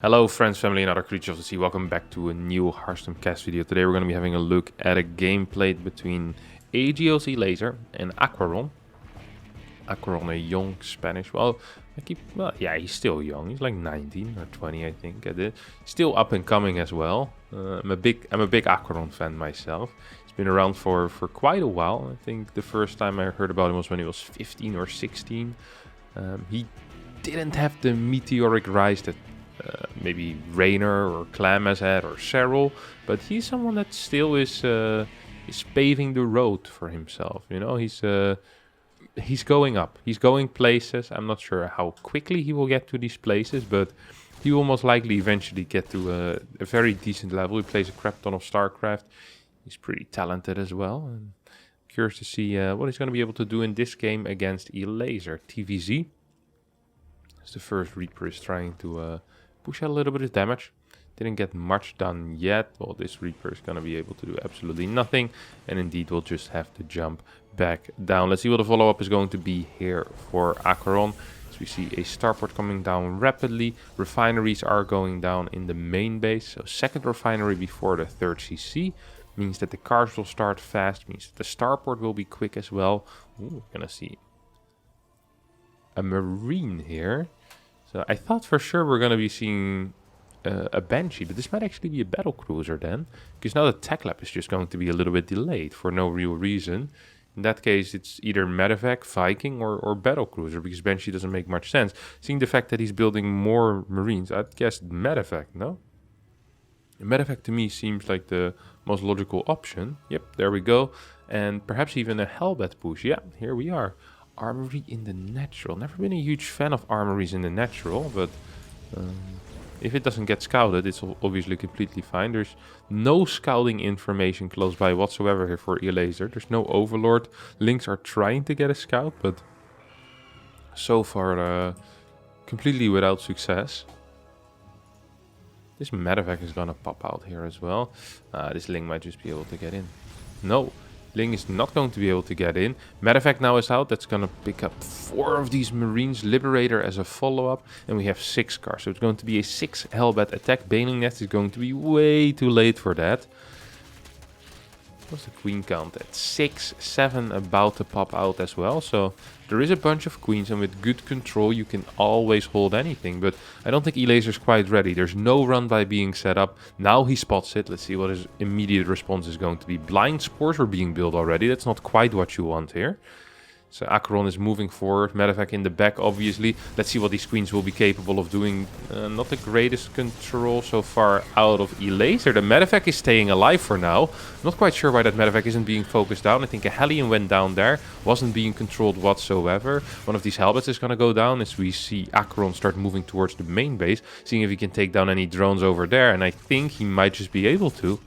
Hello friends, family and other creatures of the sea, welcome back to a new HarstemCast video. Today we're going to be having a look at a gameplay between adios, Elazer and Aqueron. Aqueron, a young Spanish, yeah, he's still young, he's like 19 or 20 I think. Still up and coming as well. I'm a big Aqueron fan myself. He's been around for quite a while. I think the first time I heard about him was when he was 15 or 16. He didn't have the meteoric rise that maybe Rainer or Clam has had, or Cheryl, but he's someone that still is paving the road for himself. You know, he's going up, he's going places. I'm not sure how quickly he will get to these places, but he will most likely eventually get to a very decent level. He plays a crap ton of StarCraft. He's pretty talented as well. And curious to see what he's going to be able to do in this game against Elazer. TVZ. As the first Reaper is trying to push out a little bit of damage. Didn't get much done yet. Well, this Reaper is going to be able to do absolutely nothing. And indeed, we'll just have to jump back down. Let's see what the follow-up is going to be here for Aqueron. So we see a starport coming down rapidly. Refineries are going down in the main base. So second refinery before the third CC. Means that the cars will start fast. Means that the starport will be quick as well. Ooh, we're going to see a marine here. So I thought for sure we're going to be seeing a Banshee, but this might actually be a Battlecruiser then. Because now the tech lab is just going to be a little bit delayed for no real reason. In that case, it's either Medevac, Viking, or Battlecruiser, because Banshee doesn't make much sense. Seeing the fact that he's building more Marines, I'd guess Medevac, no? Medevac to me seems like the most logical option. Yep, there we go. And perhaps even a Hellbat push. Yeah, here we are. Armory in the natural. Never been a huge fan of armories in the natural, but if it doesn't get scouted, it's obviously completely fine. There's no scouting information close by whatsoever here for Elazer. There's no Overlord. Lynx are trying to get a scout, but so far completely without success. This Medevac is gonna pop out here as well. This Ling might just be able to get in. No. Ling is not going to be able to get in. Medevac now is out. That's going to pick up 4 of these Marines. Liberator as a follow-up. And we have 6 cars. So it's going to be a 6 Hellbat attack. Baneling Nest is going to be way too late for that. What's the queen count at? 6, 7 about to pop out as well. So there is a bunch of queens, and with good control you can always hold anything. But I don't think Elazer's quite ready. There's no run by being set up. Now he spots it. Let's see what his immediate response is going to be. Blind spores were being built already. That's not quite what you want here. So Aqueron is moving forward, Medevac in the back obviously. Let's see what these queens will be capable of doing. Not the greatest control so far out of Elazer. The Medevac is staying alive for now. Not quite sure why that Medevac isn't being focused down. I think a Hellion went down there. Wasn't being controlled whatsoever. One of these Hellbats is going to go down as we see Aqueron start moving towards the main base. Seeing if he can take down any drones over there. And I think he might just be able to.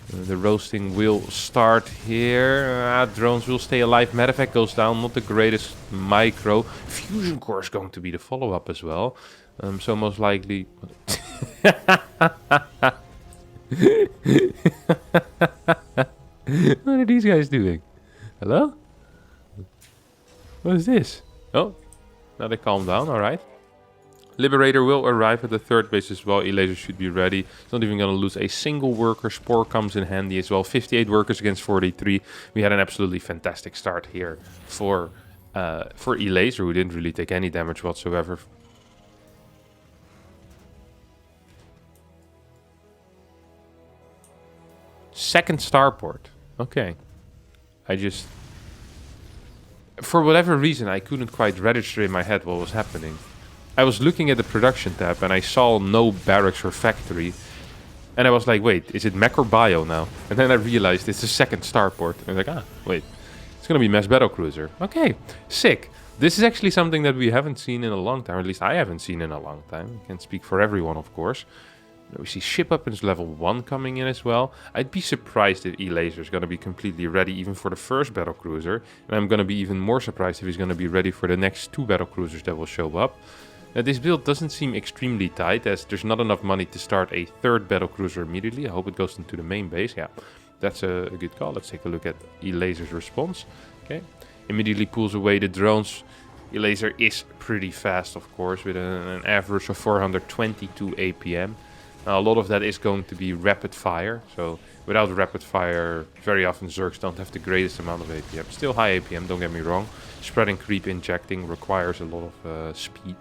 The roasting will start here. Drones will stay alive. Medevac goes down. Not the greatest micro. Fusion core is going to be the follow-up as well. So most likely... What are these guys doing? Hello? What is this? Oh, now they calm down. All right. Liberator will arrive at the third base as well. Elazer should be ready. It's not even going to lose a single worker. Spore comes in handy as well. 58 workers against 43. We had an absolutely fantastic start here for Elazer, who didn't really take any damage whatsoever. Second starport. Okay. For whatever reason, I couldn't quite register in my head what was happening. I was looking at the production tab and I saw no barracks or factory. And I was like, wait, is it mech or bio now? And then I realized it's the second starport. And I was like, wait, it's going to be mass Battlecruiser. Okay, sick. This is actually something that we haven't seen in a long time. Or at least I haven't seen in a long time. I can't speak for everyone, of course. We see ship weapons level 1 coming in as well. I'd be surprised if Elazer is going to be completely ready even for the first Battlecruiser. And I'm going to be even more surprised if he's going to be ready for the next 2 Battlecruisers that will show up. This build doesn't seem extremely tight, as there's not enough money to start a third Battlecruiser immediately. I hope it goes into the main base. Yeah, that's a good call. Let's take a look at Elazer's response. Okay, immediately pulls away the drones. Elazer is pretty fast, of course, with an average of 422 APM. Now, a lot of that is going to be rapid fire, so without rapid fire, very often Zergs don't have the greatest amount of APM. Still high APM, don't get me wrong. Spreading creep injecting requires a lot of speed.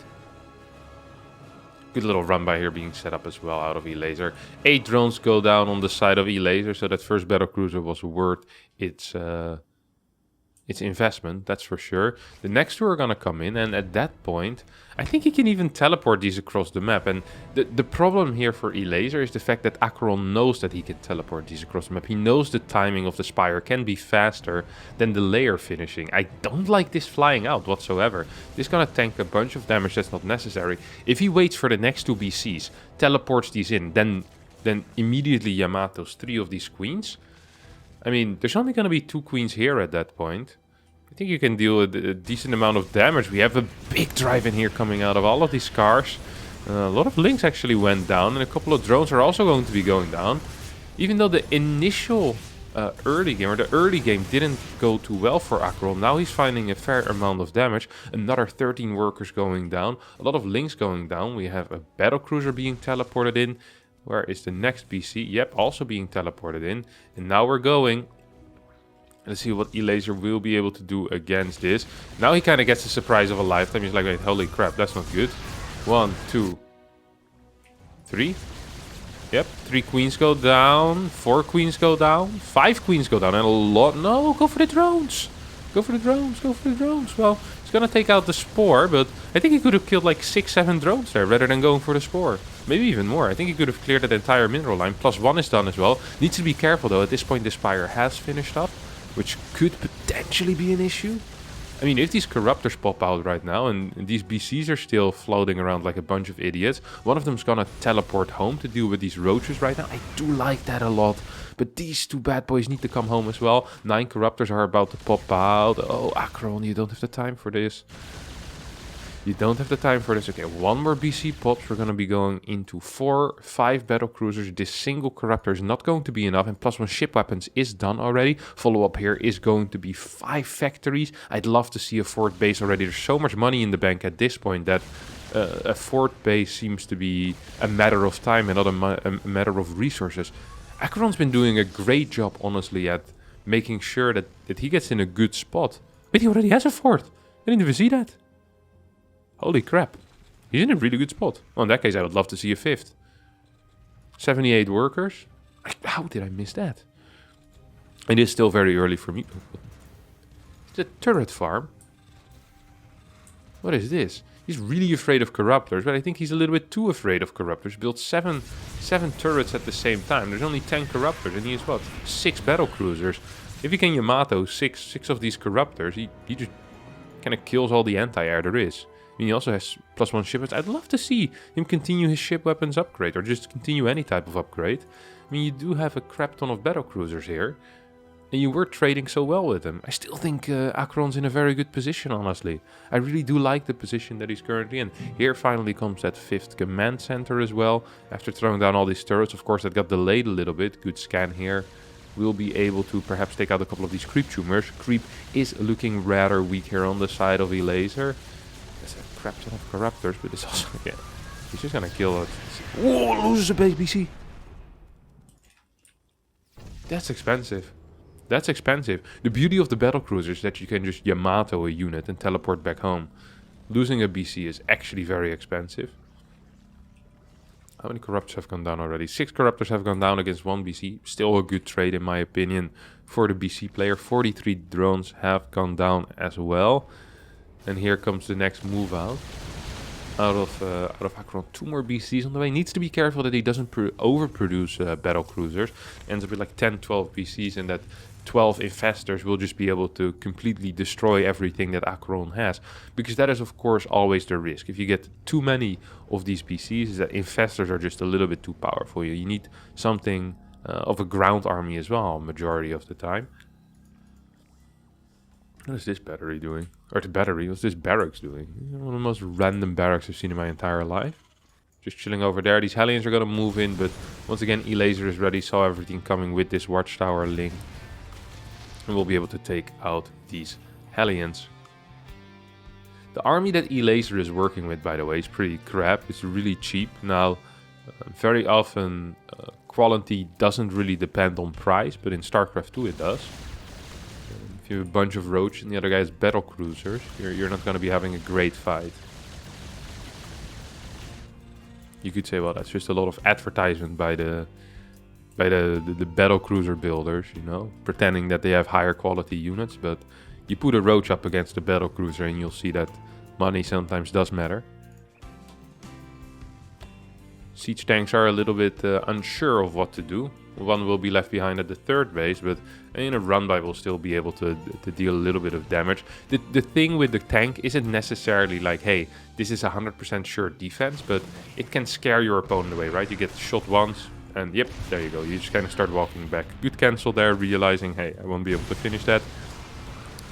Good little run by here being set up as well out of Elazer. 8 drones go down on the side of Elazer, so that first Battlecruiser was worth its investment, that's for sure. The next two are gonna come in, and at that point, I think he can even teleport these across the map. And the problem here for Elazer is the fact that Aqueron knows that he can teleport these across the map. He knows the timing of the Spire can be faster than the layer finishing. I don't like this flying out whatsoever. This is gonna tank a bunch of damage that's not necessary. If he waits for the next two BCs, teleports these in, then immediately Yamato's 3 of these queens. I mean, there's only gonna be 2 queens here at that point. I think you can deal with a decent amount of damage. We have a big drive in here coming out of all of these cars. A lot of links actually went down, and a couple of drones are also going to be going down. Even though the initial early game didn't go too well for Aqueron, now he's finding a fair amount of damage. Another 13 workers going down, a lot of links going down. We have a Battlecruiser being teleported in. Where is the next BC? Yep, also being teleported in. And now we're going. Let's see what Elazer will be able to do against this. Now he kind of gets the surprise of a lifetime. He's like, wait, holy crap, that's not good. 1, 2, 3. Yep, 3 queens go down. 4 queens go down. 5 queens go down. And a lot... No, go for the drones. Go for the drones. Go for the drones. Well, he's going to take out the Spore, but I think he could have killed like 6, 7 drones there rather than going for the Spore. Maybe even more. I think he could have cleared that entire mineral line. +1 is done as well. Needs to be careful though. At this point, the Spire has finished up, which could potentially be an issue. I mean, if these Corruptors pop out right now, and these BCs are still floating around like a bunch of idiots, one of them's gonna teleport home to deal with these roaches right now. I do like that a lot. But these 2 bad boys need to come home as well. 9 Corruptors are about to pop out. Oh, Aqueron, you don't have the time for this. You don't have the time for this. Okay, 1 more BC pops. We're going to be going into 4, 5 Battlecruisers. This single Corruptor is not going to be enough. And +1 ship weapons is done already. Follow-up here is going to be 5 factories. I'd love to see a 4th base already. There's so much money in the bank at this point that a 4th base seems to be a matter of time and not a matter of resources. Aqueron's been doing a great job, honestly, at making sure that he gets in a good spot. But he already has a 4th. I didn't even see that. Holy crap. He's in a really good spot. Well, in that case, I would love to see a 5th. 78 workers. How did I miss that? It is still very early for me. It's a turret farm. What is this? He's really afraid of Corruptors, but I think he's a little bit too afraid of Corruptors. Built 7 turrets at the same time. There's only 10 Corruptors, and he has, what, 6 Battlecruisers. If he can Yamato 6 of these Corruptors, he just kind of kills all the anti-air there is. I mean, he also has +1 ship weapons. I'd love to see him continue his ship weapons upgrade, or just continue any type of upgrade. I mean, you do have a crap ton of Battlecruisers here, and you were trading so well with them. I still think Aqueron's in a very good position, honestly. I really do like the position that he's currently in. Here finally comes that 5th command center as well. After throwing down all these turrets, of course, that got delayed a little bit. Good scan here. We'll be able to perhaps take out a couple of these creep tumors. Creep is looking rather weak here on the side of Elazer. There's a crap ton of Corruptors, but it's also, yeah, he's just gonna kill it. Whoa, loses a base BC. That's expensive. That's expensive. The beauty of the Battlecruiser is that you can just Yamato a unit and teleport back home. Losing a BC is actually very expensive. How many Corruptors have gone down already? 6 Corruptors have gone down against 1 BC. Still a good trade in my opinion for the BC player. 43 drones have gone down as well. And here comes the next move out of Aqueron. 2 more BCs on the way. Needs to be careful that he doesn't overproduce Battlecruisers. Ends up with like 10, 12 BCs, and that 12 infestors will just be able to completely destroy everything that Aqueron has. Because that is, of course, always the risk. If you get too many of these BCs, is that infestors are just a little bit too powerful. You need something of a ground army as well, majority of the time. What is this battery doing? Or the battery, what's this barracks doing? One of the most random barracks I've seen in my entire life. Just chilling over there. These Hellions are going to move in, but once again, Elazer is ready. Saw everything coming with this Watchtower link. And we'll be able to take out these Hellions. The army that Elazer is working with, by the way, is pretty crap. It's really cheap. Now, very often quality doesn't really depend on price, but in StarCraft 2 it does. If you have a bunch of roaches and the other guy has Battlecruisers, you're not going to be having a great fight. You could say, well, that's just a lot of advertisement by the Battlecruiser builders, you know, pretending that they have higher quality units, but you put a roach up against the Battlecruiser and you'll see that money sometimes does matter. Siege tanks are a little bit unsure of what to do. One will be left behind at the third base, but in a run-by will still be able to deal a little bit of damage. The thing with the tank isn't necessarily like, hey, this is 100% sure defense, but it can scare your opponent away, right? You get shot once, and yep, there you go. You just kind of start walking back. Good cancel there, realizing, hey, I won't be able to finish that.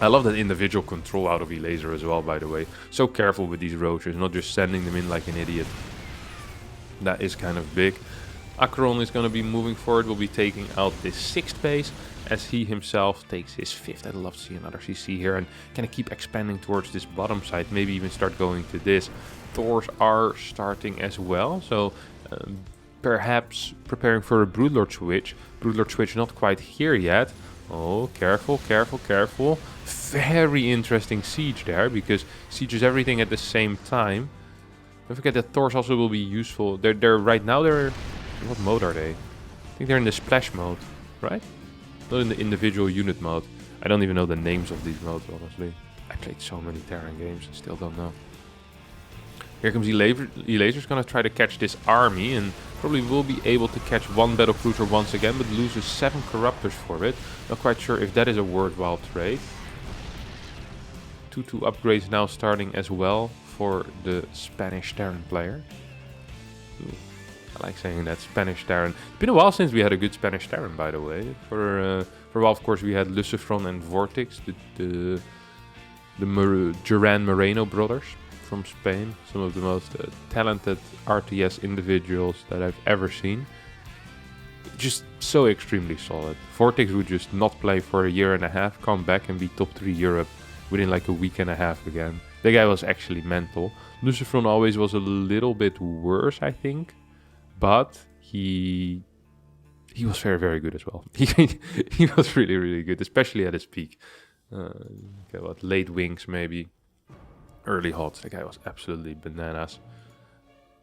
I love that individual control out of Elazer as well, by the way. So careful with these roaches, not just sending them in like an idiot. That is kind of big. Aqueron is going to be moving forward, will be taking out this 6th base as he himself takes his 5th. I'd love to see another CC here and kind of keep expanding towards this bottom side, maybe even start going to this. Thors are starting as well, so perhaps preparing for a Broodlord switch. Broodlord switch not quite here yet. Oh, careful, careful, careful. Very interesting siege there, because sieges everything at the same time. Don't forget that Thors also will be useful. They're right now, what mode are they? I think they're in the splash mode, right? Not in the individual unit mode. I don't even know the names of these modes, honestly. I played so many Terran games, I still don't know. Here comes Elazer's gonna try to catch this army and probably will be able to catch one Battlecruiser once again, but loses 7 Corruptors for it. Not quite sure if that is a worthwhile trade. 2-2 upgrades now starting as well for the Spanish Terran player. Ooh, I like saying that, Spanish Terran. It's been a while since we had a good Spanish Terran, by the way. For a while, of course, we had Lucifron and Vortex, the Duran Moreno brothers from Spain. Some of the most talented RTS individuals that I've ever seen. Just so extremely solid. Vortex would just not play for a year and a half, come back and be top 3 Europe within like a week and a half again. The guy was actually mental. Lucifron always was a little bit worse, I think. But he was very, very good as well. He was really, really good, especially at his peak. Okay, what, late wings maybe. Early hots, the guy was absolutely bananas.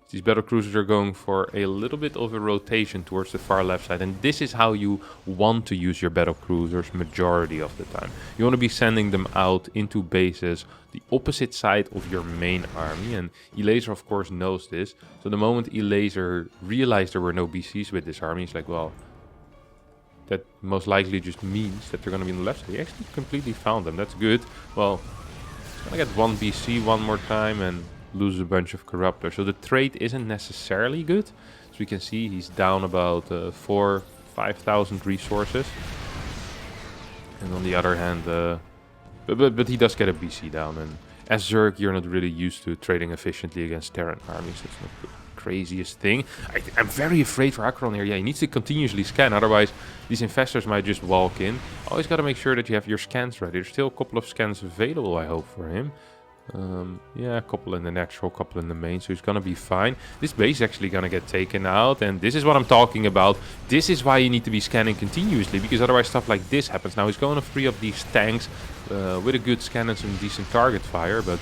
These Battlecruisers are going for a little bit of a rotation towards the far left side. And this is how you want to use your Battlecruisers majority of the time. You want to be sending them out into bases the opposite side of your main army. And Elazer, of course, knows this. So the moment Elazer realized there were no BCs with this army, he's like, well, that most likely just means that they're going to be on the left side. He actually completely found them. That's good. Well, he's going to get one BC one more time and lose a bunch of Corruptors. So the trade isn't necessarily good. As we can see, he's down about 4,000-5,000 resources. And on the other hand, but he does get a BC down. And as Zerg, you're not really used to trading efficiently against Terran armies. That's not the craziest thing. I'm very afraid for Aqueron here. Yeah, he needs to continuously scan. Otherwise, these infestors might just walk in. Always got to make sure that you have your scans ready. There's still a couple of scans available, I hope, for him. Yeah, a couple in the natural, couple in the main, so he's gonna be fine. This base is actually gonna get taken out, and this is what I'm talking about. This is why you need to be scanning continuously, because otherwise stuff like this happens. Now he's going to free up these tanks with a good scan and some decent target fire, but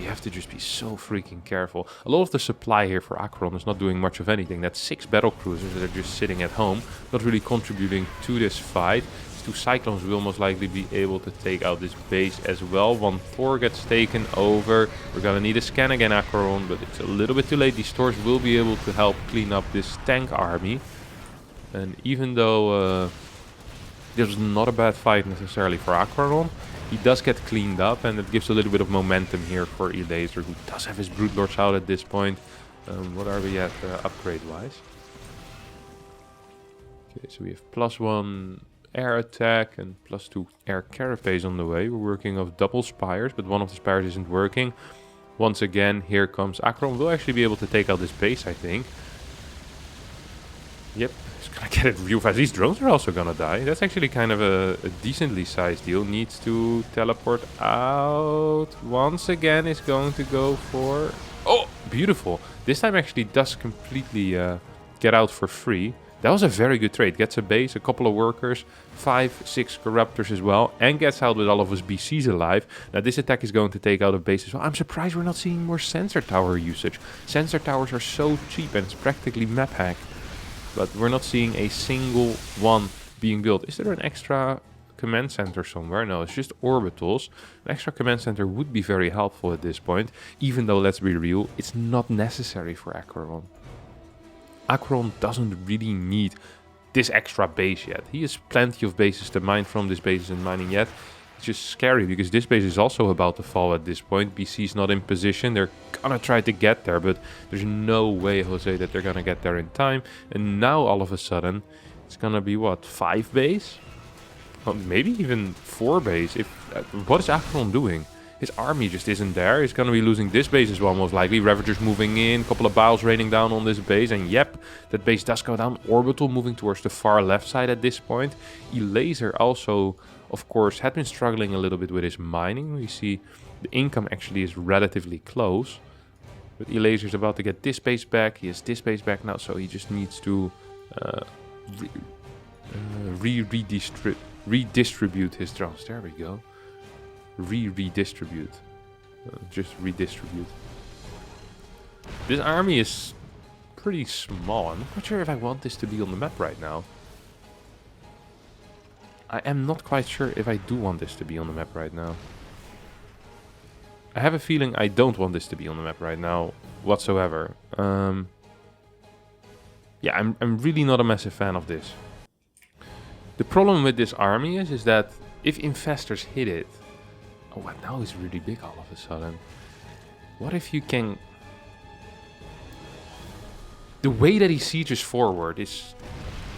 you have to just be so freaking careful. A lot of the supply here for Aqueron is not doing much of anything. That's 6 Battlecruisers that are just sitting at home, not really contributing to this fight. 2 Cyclones will most likely be able to take out this base as well. 1 Thor gets taken over. We're gonna need a scan again, Aqueron, but it's a little bit too late. These Thors will be able to help clean up this tank army. And even though this was not a bad fight necessarily for Aqueron, he does get cleaned up, and it gives a little bit of momentum here for Elazer, who does have his Broodlords out at this point. What are we at upgrade-wise? Okay, so we have +1 air attack and +2 air carapace on the way. We're working off double spires, but one of the spires isn't working. Once again, here comes Aqueron. We'll actually be able to take out this base, I think. Yep, he's gonna get it real fast. These drones are also gonna die. That's actually kind of a decently sized deal. Needs to teleport out. Once again is going to go for... Oh, beautiful. This time actually does completely get out for free. That was a very good trade. Gets a base, a couple of workers, 5, 6 corruptors as well, and gets out with all of his BCs alive. Now this attack is going to take out a base as well. I'm surprised we're not seeing more sensor tower usage. Sensor towers are so cheap and it's practically map hack. But we're not seeing a single one being built. Is there an extra command center somewhere? No, it's just orbitals. An extra command center would be very helpful at this point. Even though, let's be real, it's not necessary for Aqueron. Aqueron doesn't really need this extra base yet. He has plenty of bases to mine from. This base isn't mining yet. It's just scary because this base is also about to fall at this point. BC's not in position. They're gonna try to get there, but there's no way, Jose, that they're gonna get there in time. And now all of a sudden, it's gonna be what, 5 base? Well, maybe even 4 base. What is Aqueron doing? His army just isn't there. He's going to be losing this base as well, most likely. Ravagers moving in, a couple of Biles raining down on this base. And yep, that base does go down. Orbital moving towards the far left side at this point. Elazer also, of course, had been struggling a little bit with his mining. We see the income actually is relatively close. But Elazer is about to get this base back. He has this base back now, so he just needs to redistribute his drones. There we go. Redistribute. Just redistribute. This army is pretty small. I'm not sure if I want this to be on the map right now. I am not quite sure if I do want this to be on the map right now. I have a feeling I don't want this to be on the map right now whatsoever. Yeah, I'm really not a massive fan of this. The problem with this army is that if infestors hit it... Oh, what now is really big all of a sudden. What if you can... The way that he sieges forward is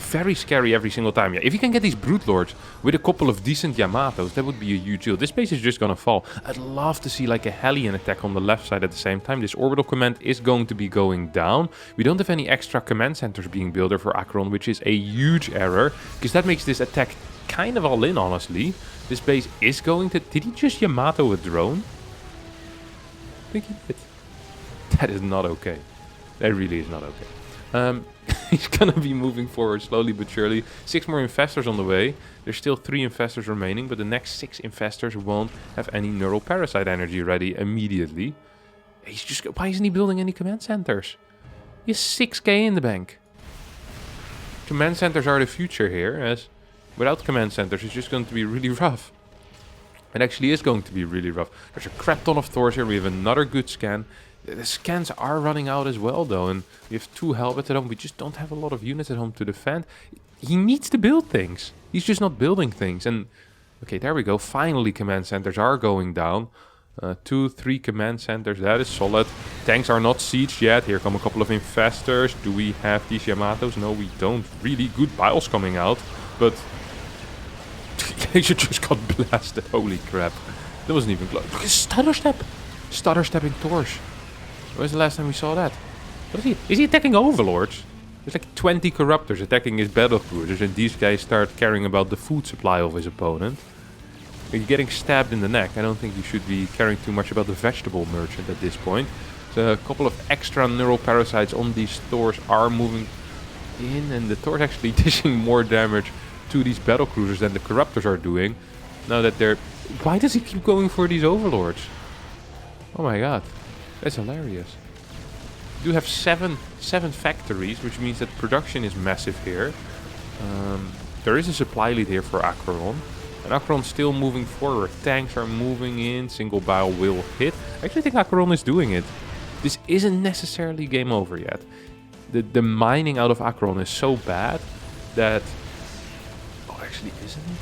very scary every single time. Yeah, if you can get these Brute Lords with a couple of decent Yamatos, that would be a huge deal. This base is just gonna fall. I'd love to see like a Hellion attack on the left side at the same time. This orbital command is going to be going down. We don't have any extra command centers being built for Aqueron, which is a huge error, because that makes this attack kind of all in, honestly. This base is going to... Did he just Yamato a drone? I think he did. That is not okay. That really is not okay. He's gonna be moving forward slowly but surely. 6 more infestors on the way. There's still 3 infestors remaining, but the next 6 infestors won't have any neural parasite energy ready immediately. He's just... Why isn't he building any command centers? He has 6k in the bank. Command centers are the future here, as... Without command centers, it's just going to be really rough. It actually is going to be really rough. There's a crap ton of Thors here. We have another good scan. The scans are running out as well, though. And we have 2 helmets at home. We just don't have a lot of units at home to defend. He needs to build things. He's just not building things. And, okay, there we go. Finally, command centers are going down. 2, 3 command centers. That is solid. Tanks are not sieged yet. Here come a couple of infestors. Do we have these Yamatos? No, we don't. Really good Biles coming out. But... Elazer just got blasted. Holy crap. That wasn't even close. Look at stutter step. Stutter stepping Thors. When was the last time we saw that? What is he? Is he attacking overlords? There's like 20 corruptors attacking his battlecruisers, and these guys start caring about the food supply of his opponent. You're getting stabbed in the neck. I don't think you should be caring too much about the vegetable merchant at this point. So a couple of extra neural parasites on these Thors are moving in, and the Thors actually dishing more damage to these battlecruisers than the corruptors are doing. Now that they're... Why does he keep going for these overlords? Oh my god. That's hilarious. We do have seven factories, which means that production is massive here. There is a supply lead here for Aqueron. And Aqueron's still moving forward. Tanks are moving in. Single Bile will hit. I actually think Aqueron is doing it. This isn't necessarily game over yet. The mining out of Aqueron is so bad that... Actually, isn't it?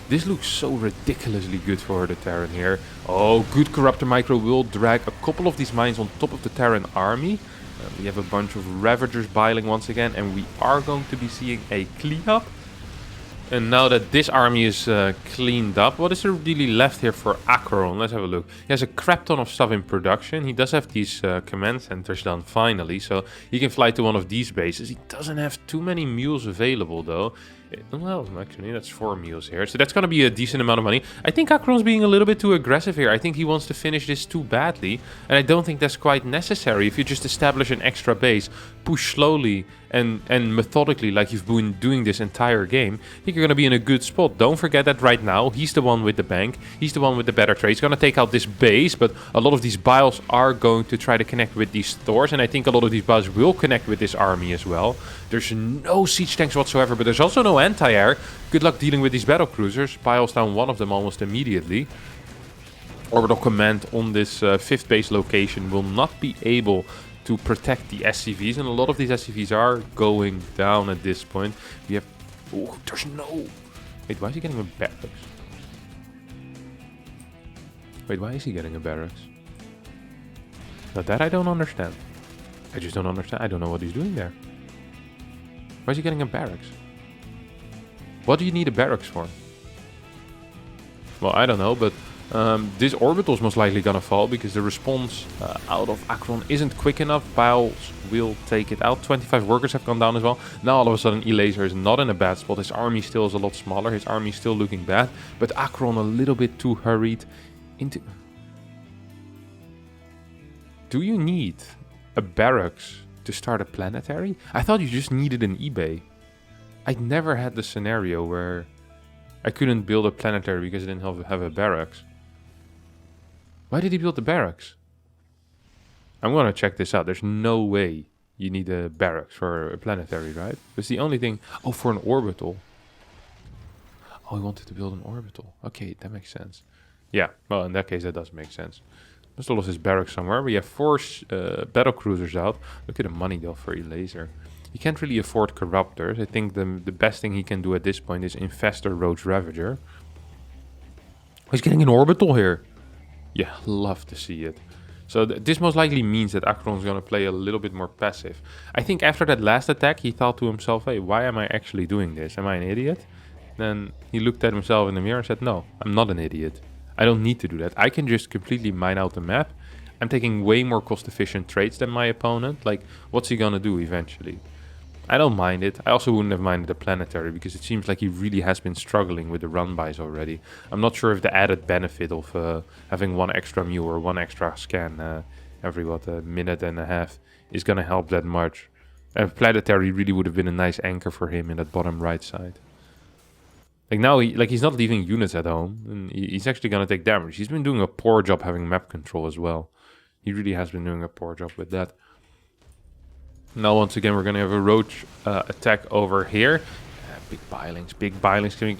This looks so ridiculously good for the Terran here. Oh, good Corruptor Micro will drag a couple of these mines on top of the Terran army. We have a bunch of Ravagers biling once again, and we are going to be seeing a cleanup. And now that this army is cleaned up, what is there really left here for Aqueron? Let's have a look. He has a crap ton of stuff in production. He does have these command centers done finally, so he can fly to one of these bases. He doesn't have too many mules available though. Well, actually, that's 4 mules here, so that's going to be a decent amount of money. I think Aqueron's being a little bit too aggressive here. I think he wants to finish this too badly, and I don't think that's quite necessary. If you just establish an extra base, push slowly and methodically like you've been doing this entire game, I think you're going to be in a good spot. Don't forget that right now, he's the one with the bank, he's the one with the better trade. He's going to take out this base, but a lot of these biles are going to try to connect with these Thors, and I think a lot of these biles will connect with this army as well. There's no siege tanks whatsoever, but there's also no anti-air. Good luck dealing with these Battlecruisers. Piles down one of them almost immediately. Orbital command on this 5th base location will not be able to protect the SCVs, and a lot of these SCVs are going down at this point. We have... Oh, there's no... Wait, why is he getting a barracks? Wait, why is he getting a barracks? Now that I don't understand. I just don't understand. I don't know what he's doing there. Why is he getting a barracks? What do you need a barracks for? Well, I don't know, but this orbital is most likely gonna fall because the response out of Aqueron isn't quick enough. Biles will take it out. 25 workers have gone down as well. Now all of a sudden Elazer is not in a bad spot. His army still is a lot smaller. His army is still looking bad. But Aqueron a little bit too hurried into... Do you need a barracks to start a planetary? I thought you just needed an eBay. I'd never had the scenario where I couldn't build a planetary because I didn't have a barracks. Why did he build the barracks? I'm gonna check this out. There's no way you need a barracks for a planetary, right? That's the only thing. Oh, for an orbital. Oh, he wanted to build an orbital. Okay, that makes sense. Yeah, well, in that case, that does make sense. Must have lost his barracks somewhere. We have 4 Battlecruisers out. Look at the money though for Elazer. He can't really afford Corruptors. I think the best thing he can do at this point is Infestor Roach Ravager. He's getting an orbital here. Yeah, love to see it. So this most likely means that Aqueron's going to play a little bit more passive. I think after that last attack, he thought to himself, hey, why am I actually doing this? Am I an idiot? Then he looked at himself in the mirror and said, no, I'm not an idiot. I don't need to do that. I can just completely mine out the map. I'm taking way more cost-efficient trades than my opponent. Like, what's he going to do eventually? I don't mind it. I also wouldn't have minded the planetary because it seems like he really has been struggling with the run-bys already. I'm not sure if the added benefit of having 1 extra mule or 1 extra scan every, a minute and a half is going to help that much. A planetary really would have been a nice anchor for him in that bottom right side. Like now, he's not leaving units at home, and he's actually going to take damage. He's been doing a poor job having map control as well. He really has been doing a poor job with that. Now, once again, we're going to have a roach attack over here. Big bilings coming.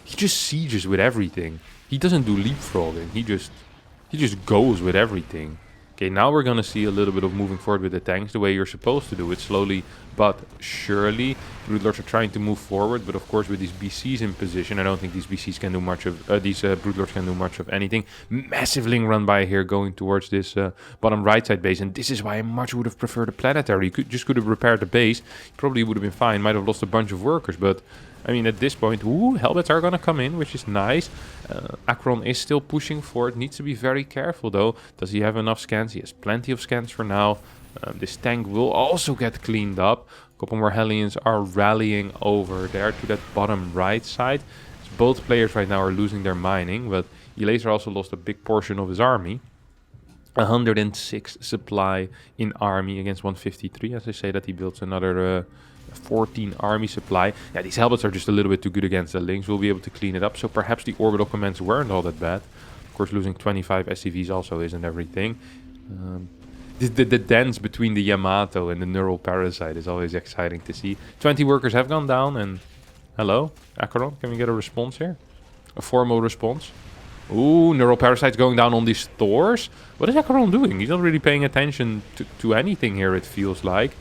He just sieges with everything. He doesn't do leapfrogging. He just goes with everything. Okay, now we're going to see a little bit of moving forward with the tanks the way you're supposed to do it, slowly but surely. Broodlords are trying to move forward, but of course with these BCs in position, I don't think these BCs can do much of, these Broodlords can do much of anything. Massive Ling run by here going towards this bottom right side base, and this is why I much would have preferred a planetary. You could have repaired the base, probably would have been fine, might have lost a bunch of workers, but I mean, at this point, Hellbats are going to come in, which is nice. Aqueron is still pushing forward. Needs to be very careful, though. Does he have enough scans? He has plenty of scans for now. This tank will also get cleaned up. A couple more Hellions are rallying over there to that bottom right side. So both players right now are losing their mining, but Elazer also lost a big portion of his army. 106 supply in army against 153. As I say that, he builds another 14 army supply. Yeah, these Hellbats are just a little bit too good against the Lings. We'll be able to clean it up. So perhaps the orbital commands weren't all that bad. Of course, losing 25 SCVs also isn't everything. The dance between the Yamato and the Neural Parasite is always exciting to see. 20 workers have gone down, and hello, Aqueron, can we get a response here? A formal response? Ooh, Neural Parasite's going down on these Thors. What is Aqueron doing? He's not really paying attention to anything here, it feels like.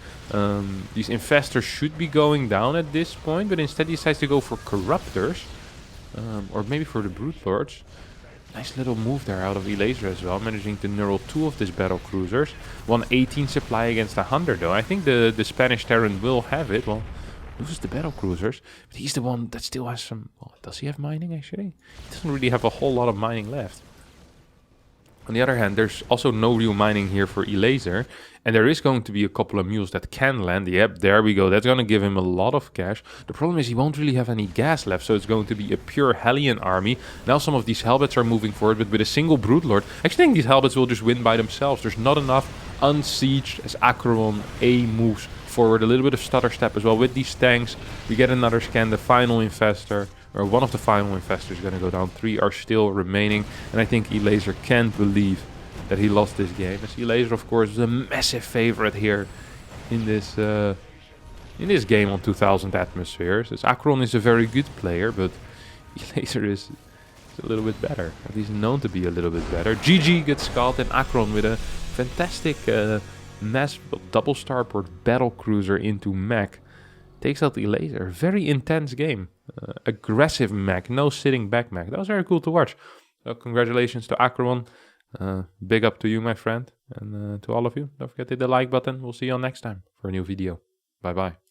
These infestors should be going down at this point, but instead he decides to go for Corruptors. Or maybe for the Broodlords. Nice little move there out of Elazer as well, managing to neural 2 of this Battlecruisers. 118 supply against 100 though. I think the Spanish Terran will have it. Well, loses the Battlecruisers, but he's the one that still has some... Well, does he have mining, actually? He doesn't really have a whole lot of mining left. On the other hand, there's also no real mining here for Elazer, and there is going to be a couple of mules that can land. Yep, there we go. That's going to give him a lot of cash. The problem is he won't really have any gas left, so it's going to be a pure Hellion army. Now some of these Helbets are moving forward, but with a single Broodlord, I actually think these Helbets will just win by themselves. There's not enough unsieged as Aqueron A moves forward. A little bit of stutter step as well with these tanks. We get another scan, the final infestor. Or one of the final infestors is going to go down. 3 are still remaining. And I think Elazer can't believe that he lost this game. As Elazer, of course, is a massive favorite here in this game on 2000 atmospheres. As Aqueron is a very good player, but Elazer is a little bit better. At least known to be a little bit better. GG gets called, and Aqueron with a fantastic double starport Battlecruiser into mech takes out Elazer. Very intense game. Aggressive mech, no sitting back mech. That was very cool to watch. So congratulations to Aqueron. Big up to you, my friend. And to all of you, don't forget to hit the like button. We'll see you all next time for a new video. Bye bye.